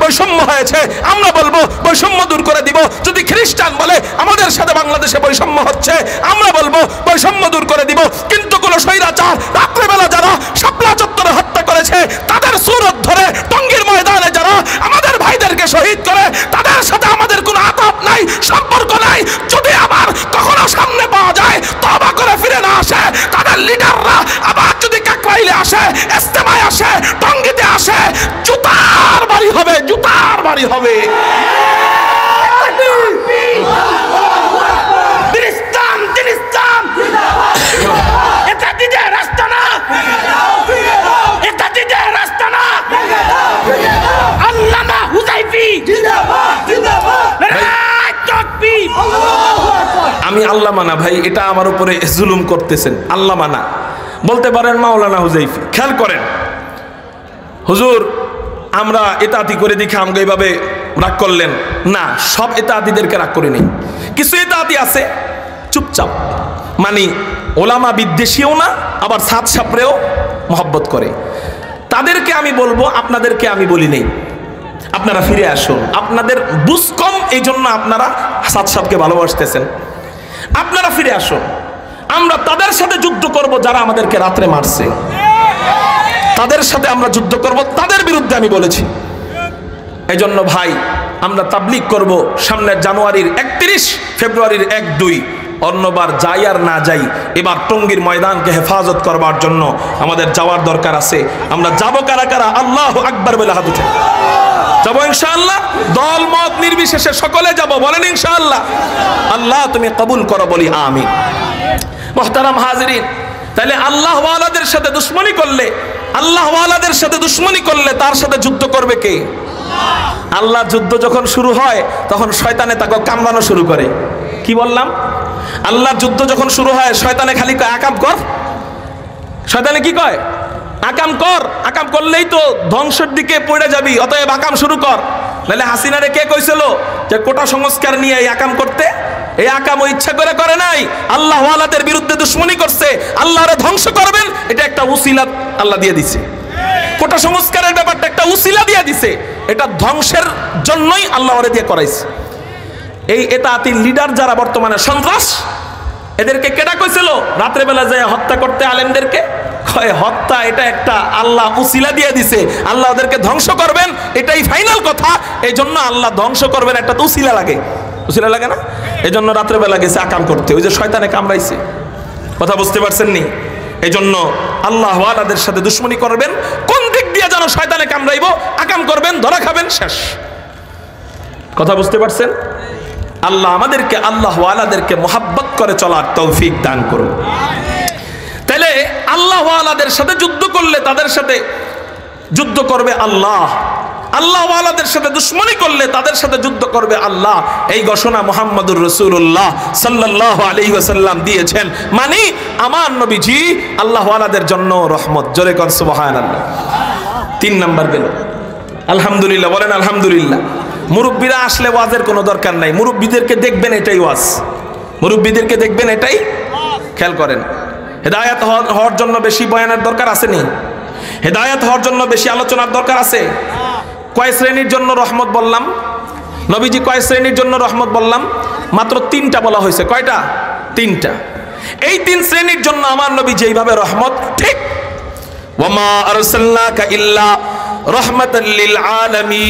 বৈষম্য হয়েছে, আমরা বলবো বৈষম্য দূর করে দিব। যদি খ্রিস্টান বলে আমাদের সাথে বাংলাদেশে বৈষম্য হচ্ছে, আমরা বলবো বৈষম্য দূর করে দিব। কিন্তু কোন স্বৈরাচার রাত্রেবেলা যারা শাপলা চত্বরে হত্যা করেছে, তাদের সুরত ধরে টঙ্গীর ময়দানে যারা আমাদের ভাইদেরকে শহীদ করে, তাদের সাথে আমাদের কোনো আতাত নাই, সম্পর্ক নাই। যদি আবার কখনো সামনে পাওয়া যায়, তওবা করে ফিরে না আসে, তাদের লিডাররা আবার যদি কাকরাইলে আসে, ইস্তেমায় আসে, টঙ্গীতে আসে, জুতার বাড়ি হবে, জুতার বাড়ি হবে। আমি আল্লাহ মানা ভাই, এটা আমার উপরে জুলুম করতেছেন। আল্লাহ মানা বলতে পারেন মাওলানা হুজাইফি। খেয়াল করেন হুজুর, আমরা এতাতি করে দেখে আমাকে এইভাবে রাগ করলেন না। সব এতাতিদেরকে রাগ করে নেই, কিছু এতাতি আছে চুপচাপ, মানে ওলামা বিদ্বেষীও না, আবার সাত সাপড়েও মহব্বত করে। তাদেরকে আমি বলবো, আপনাদেরকে আমি বলি নেই। আপনারা ফিরে আসুন, আপনাদের বুঝ কম, এই জন্য আপনারা সাত সাপকে ভালোবাসতেছেন। আপনারা ফিরে আসুন, আমরা তাদের সাথে যুদ্ধ করব যারা আমাদেরকে রাত্রে মারছে, তাদের সাথে আমরা যুদ্ধ করব, তাদের বিরুদ্ধে আমি বলেছি। এই জন্য ভাই আমরা তাবলীগ করব সামনের জানুয়ারির 31 ফেব্রুয়ারির 1-2। অন্যবার যাই আর না যাই, এবার টঙ্গীর ময়দানকে হেফাজত করবার জন্য আমাদের যাওয়ার দরকার আছে। আমরা যাব কারা কারা? আল্লাহু আকবার বলে হাত উঠে যাবো ইনশাআল্লাহ। দল মত নির্বিশেষে সকলে যাব, বলেন ইনশাআল্লাহ। আল্লাহ তুমি কবুল করো, বলি আমিন। মুহতারাম হাজিরিন, তাহলে আল্লাহ ওয়ালাদের সাথে দুশ্মনী করলে, আল্লাহ ওয়ালাদের সাথে দুশ্মনী করলে তার সাথে যুদ্ধ করবে কে? আল্লাহ। যুদ্ধ যখন শুরু হয় তখন শয়তানে তাকে কামড়ানো শুরু করে। কি বললাম? আল্লাহর যুদ্ধ যখন শুরু হয়, শয়তানে খালি কয় আকাম কর। শয়তানে কি কয়? আকাম কর। আকাম করলেই তো ধ্বংসের দিকে পড়ে যাবি, অতএব আকাম শুরু কর। নাহলে হাসিনারে কে কইছিল যে কোটা সংস্কার নিয়ে এই আকাম করতে? এই আকাম ও ইচ্ছা করে করে নাই, আল্লাহ ওয়ালাদের বিরুদ্ধে দুশ্মনী করছে, আল্লাহরে ধ্বংস করবেন, এটা একটা উসিলা আল্লাহ দিয়ে দিছে। কোটা সংস্কারের ব্যাপারটা একটা উসিলা দিয়ে দিছে, এটা ধ্বংসের জন্যই আল্লাহ ওরে দিয়ে করাইছে। এই এতাতির লিডার যারা বর্তমানে সন্ত্রাস, এদেরকে কেডা কইছিল রাত্রেবেলা যায় হত্যা করতে আলেমদেরকে? কয় হত্যা এটা একটা আল্লাহ উসিলা দিয়ে দিছে, আল্লাহ ওদেরকে ধ্বংস করবেন, এটাই ফাইনাল কথা। এই জন্য আল্লাহ ধ্বংস করবেন, একটা তো উসিলা লাগে, উসিলা লাগে না? এই জন্য রাত্রেবেলা গেছে আকাম করতে, ওই যে শয়তানে কামড়াইছে। কথা বুঝতে পারছেন নি? এই জন্য আল্লাহ ওয়ালাদের সাথে দুশ্মনী করবেন, কোন দিক দিয়ে যেন শয়তানে কামড়াইব, আকাম করবেন, ধরা খাবেন, শেষ। কথা বুঝতে পারছেন? আল্লাহ আমাদেরকে আল্লাহ ওয়ালাদেরকে মোহাব্বত করে চলার তৌফিক দান করুন। তাহলে আল্লাহ ওয়ালাদের সাথে যুদ্ধ করলে তাদের সাথে যুদ্ধ করবে আল্লাহ, আল্লাহ ওয়ালাদের সাথে দুশ্মনী করলে তাদের সাথে যুদ্ধ করবে আল্লাহ। এই ঘোষণা মুহাম্মদুর রাসূলুল্লাহ সাল্লাল্লাহু আলাইহি ওয়াসাল্লাম দিয়েছেন। মানে আমার নবীজি আল্লাহ ওয়ালাদের জন্য রহমত। জোরে কর সুবহানাল্লাহ। 3 নাম্বার গেল, আলহামদুলিল্লাহ বলেন আলহামদুলিল্লাহ। মুরব্বীরা আসলে ওয়াজের কোনো দরকার নাই, মুরব্বীদেরকে দেখবেন এটাই ওয়াজ, মুরব্বীদেরকে দেখবেন এটাই। খেয়াল করেন, হেদায়েত হওয়ার জন্য বেশি বয়ানের দরকার আছে নি? হেদায়েত হওয়ার জন্য বেশি আলোচনার দরকার আছে? কয় শ্রেণীর জন্য রহমত বললাম? নবীজি কয় শ্রেণীর জন্য রহমত বললাম? মাত্র 3টা বলা হয়েছে। কয়টা? 3টা। এই 3 শ্রেণীর জন্য আমার নবী যেইভাবে রহমত, ঠিক ওয়ামা আরসালনাকা ইল্লা রাহমাতাল লিল আলামিন।